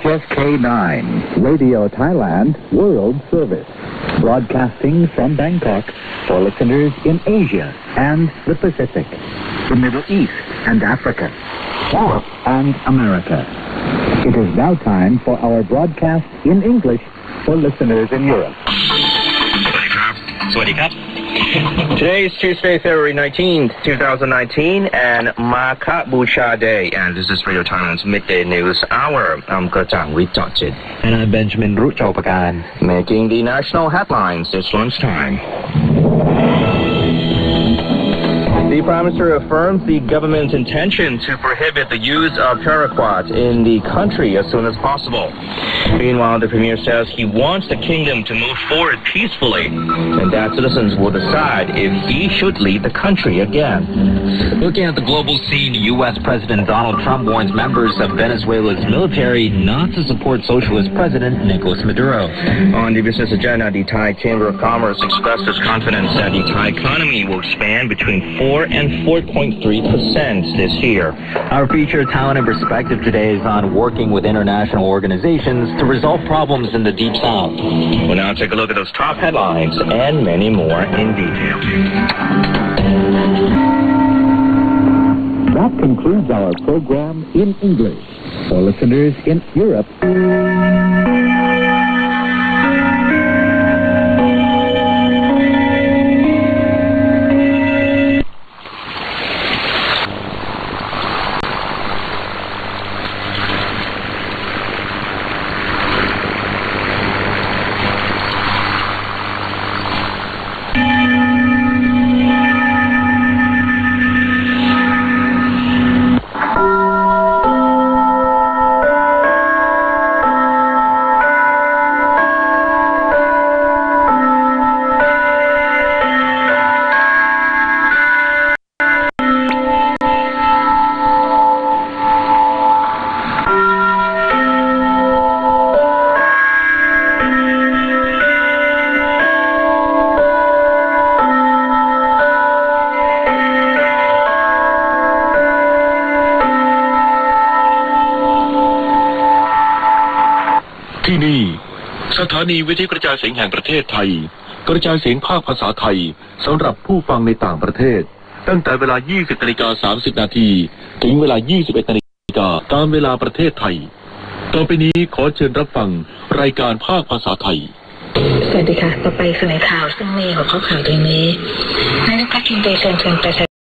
HSK9, Radio Thailand World Service, broadcasting from Bangkok for listeners in Asia and the Pacific, the Middle East and Africa, Europe and America. It is now time for our broadcast in English for listeners in Europe. Today is Tuesday, February 19th, 2019, and Makabusha Day, and this is Radio Thailand's Midday News Hour. I'm Kajang Wichachit. And I'm Benjamin Ruchopakan. Making the national headlines this lunchtime. The Prime Minister affirms the government's intention to prohibit the use of paraquat in the country as soon as possible. Meanwhile, the Premier says he wants the kingdom to move forward peacefully and that citizens will decide if he should lead the country again. Looking at the global scene, U.S. President Donald Trump warns members of Venezuela's military not to support socialist President Nicolas Maduro. On the business agenda, the Thai Chamber of Commerce expressed its confidence that the Thai economy will expand between 4 and 4.3% this year. Our feature, Talent in Perspective, today is on working with international organizations to resolve problems in the Deep South. We'll now take a look at those top headlines and many more in detail. That concludes our program in English for listeners in Europe.ที่นี่สถานีวิทยุกระจายเสียงแห่งประเทศไทยกระจายเสียงภาคภาษาไทยสำหรับผู้ฟังในต่างประเทศตั้งแต่เวลา 20:30 น.ถึงเวลา 21:00 น.ตามเวลาประเทศไทยต่อไปนี้ขอเชิญรับฟังรายการภาคภาษาไทยสวัสดีค่ะต่อไปเสนอข่าวซึ่งมีหัวข้อข่าวดังนี้นายกรัฐมนตรีเชิญชวนประชา